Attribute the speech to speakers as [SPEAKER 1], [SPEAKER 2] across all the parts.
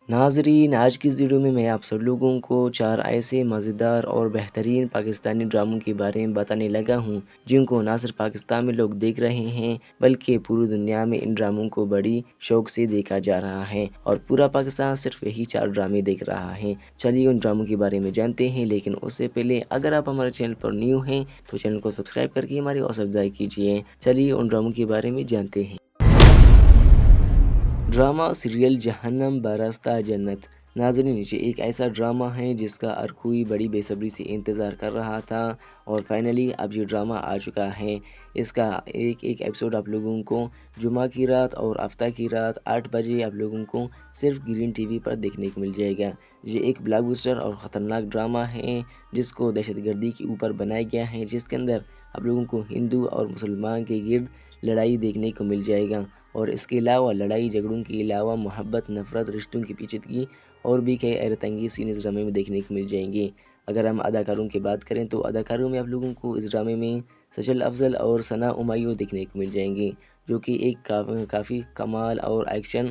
[SPEAKER 1] ناظرین، آج کی اس ویڈیو میں آپ سب لوگوں کو 4 ایسے مزیدار اور بہترین پاکستانی ڈراموں کے بارے میں بتانے لگا ہوں جن کو نہ صرف پاکستان میں لوگ دیکھ رہے ہیں بلکہ پوری دنیا میں ان ڈراموں کو بڑی شوق سے دیکھا جا رہا ہے اور پورا پاکستان صرف یہی 4 ڈرامے دیکھ رہا ہے۔ چلیے ان ڈراموں کے بارے میں جانتے ہیں، لیکن اس سے پہلے اگر آپ ہمارے چینل پر نیو ہیں تو چینل کو سبسکرائب کر کے ہماری حوصلہ افزائی کیجیے۔ چلیے ان ڈراموں کے بارے میں جانتے ہیں۔ ڈرامہ سیریل جہنم براستہ جنت۔ ناظرین، یہ ایک ایسا ڈرامہ ہے جس کا ہر کوئی بڑی بے صبری سے انتظار کر رہا تھا اور فائنلی اب یہ ڈرامہ آ چکا ہے۔ اس کا ایک ایپیسوڈ آپ لوگوں کو جمعہ کی رات اور ہفتہ کی رات 8 بجے آپ لوگوں کو صرف گرین ٹی وی پر دیکھنے کو مل جائے گا۔ یہ ایک بلاک بسٹر اور خطرناک ڈرامہ ہے جس کو دہشت گردی کے اوپر بنایا گیا ہے، جس کے اندر آپ لوگوں کو ہندو اور مسلمان کے گرد لڑائی دیکھنے کو مل جائے گا اور اس کے علاوہ لڑائی جھگڑوں کے علاوہ محبت، نفرت، رشتوں کی پیچیدگی اور بھی کئی حیرت انگیز سین اس ڈرامے میں دیکھنے کو مل جائیں گے۔ اگر ہم اداکاروں کی بات کریں تو اداکاروں میں آپ لوگوں کو اس ڈرامے میں سجل افضل اور ثنا ہمایوں دیکھنے کو مل جائیں گے، جو کہ ایک کافی کمال اور ایکشن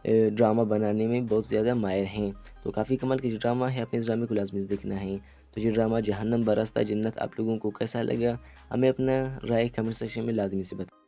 [SPEAKER 1] ڈرامہ بنانے میں بہت زیادہ ماہر ہیں۔ تو کافی کمال کا جو ڈرامہ ہے، اپنے اس ڈرامے کو لازمی دیکھنا ہے۔ تو یہ ڈرامہ جہنم براستہ جنت آپ لوگوں کو کیسا لگا، ہمیں اپنا رائے کمنٹ سیکشن میں لازمی سے بتائیں۔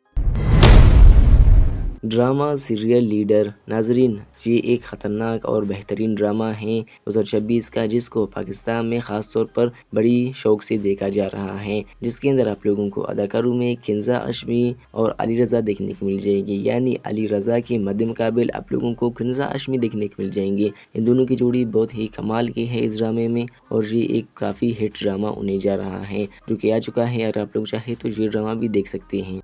[SPEAKER 1] Drama serial leader. ناظرین، یہ ایک خطرناک اور بہترین ڈرامہ ہے 2026 کا، جس کو پاکستان میں خاص طور پر بڑی شوق سے دیکھا جا رہا ہے، جس کے اندر آپ لوگوں کو اداکاروں میں کنزا ہاشمی اور علی رضا دیکھنے کو مل جائے گی، یعنی علی رضا کے مد مقابل آپ لوگوں کو کنزا ہاشمی دیکھنے کو مل جائیں گے۔ ان دونوں کی جوڑی بہت ہی کمال کی ہے اس ڈرامے میں اور یہ ایک کافی ہٹ ڈرامہ ہونے جا رہا ہے جو کہ آ چکا ہے۔ اگر آپ لوگ چاہیں تو یہ ڈرامہ بھی دیکھ سکتے ہیں۔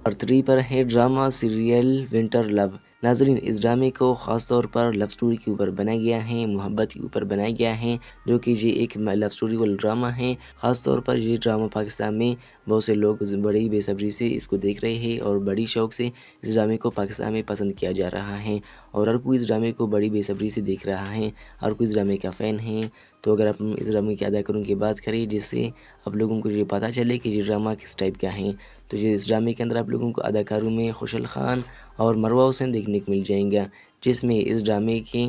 [SPEAKER 1] نمبر 3 پر ہے ڈرامہ سیریل ونٹر لو۔ ناظرین، اس ڈرامے کو خاص طور پر لو سٹوری کے اوپر بنایا گیا ہے، محبت کے اوپر بنایا گیا ہے، جو کہ یہ ایک لو سٹوری والا ڈرامہ ہے۔ خاص طور پر یہ ڈرامہ پاکستان میں بہت سے لوگ بڑی بے صبری سے اس کو دیکھ رہے ہیں اور بڑی شوق سے اس ڈرامے کو پاکستان میں پسند کیا جا رہا ہے اور ہر کوئی اس ڈرامے کو بڑی بے صبری سے دیکھ رہا ہے، ہر کوئی اس ڈرامے کا فین ہے۔ تو اگر آپ اس ڈرامے کے اداکاروں کی بات کریں جس سے آپ لوگوں کو یہ پتہ چلے کہ یہ ڈرامہ کس ٹائپ کا ہے، تو یہ اس ڈرامے کے اندر آپ لوگوں کو اداکاروں میں خوشل خان اور مروہ حسین دیکھنے کو مل جائیں گا، جس میں اس ڈرامے کے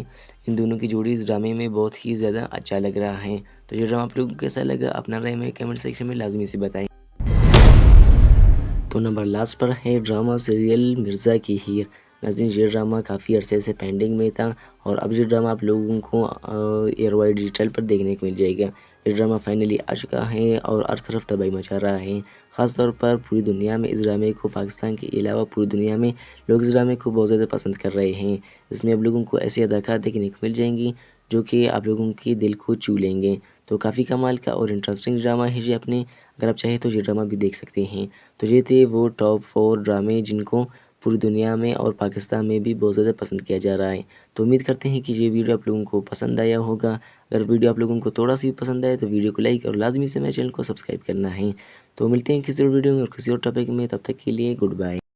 [SPEAKER 1] ان دونوں کی جوڑی اس ڈرامے میں بہت ہی زیادہ اچھا لگ رہا ہے۔ تو یہ ڈرامہ آپ لوگوں کو کیسا لگا، اپنا رائے میں کمنٹ سیکشن میں لازمی سے بتائیں۔ تو نمبر لاسٹ پر ہے ڈرامہ سیریل مرزا کی ہیر۔ ناظرین، یہ ڈرامہ کافی عرصے سے پینڈنگ میں تھا اور اب یہ ڈرامہ آپ لوگوں کو ایئر وائی ڈیجیٹل پر دیکھنے کو مل جائے گا۔ یہ ڈرامہ فائنلی آ چکا ہے اور ہر طرف تباہی مچا رہا ہے۔ خاص طور پر پوری دنیا میں اس ڈرامے کو، پاکستان کے علاوہ پوری دنیا میں لوگ اس ڈرامے کو بہت زیادہ پسند کر رہے ہیں۔ اس میں آپ لوگوں کو ایسے اداکار دیکھنے کو مل جائیں گی جو کہ آپ لوگوں کے دل کو چھو لیں گے۔ تو کافی کمال کا اور انٹرسٹنگ ڈرامہ ہے یہ اپنے، اگر آپ چاہیں تو یہ ڈرامہ بھی دیکھ سکتے ہیں۔ تو یہ تھے وہ ٹاپ 4 ڈرامے جن کو پوری دنیا میں اور پاکستان میں بھی بہت زیادہ پسند کیا جا رہا ہے۔ تو امید کرتے ہیں کہ یہ ویڈیو آپ لوگوں کو پسند آیا ہوگا۔ اگر ویڈیو آپ لوگوں کو تھوڑا سی پسند آئے تو ویڈیو کو لائک اور لازمی سے میرے چینل کو سبسکرائب کرنا ہے۔ تو ملتے ہیں کسی اور ویڈیو میں اور کسی اور ٹاپک میں، تب تک کے لیے گڈ بائے۔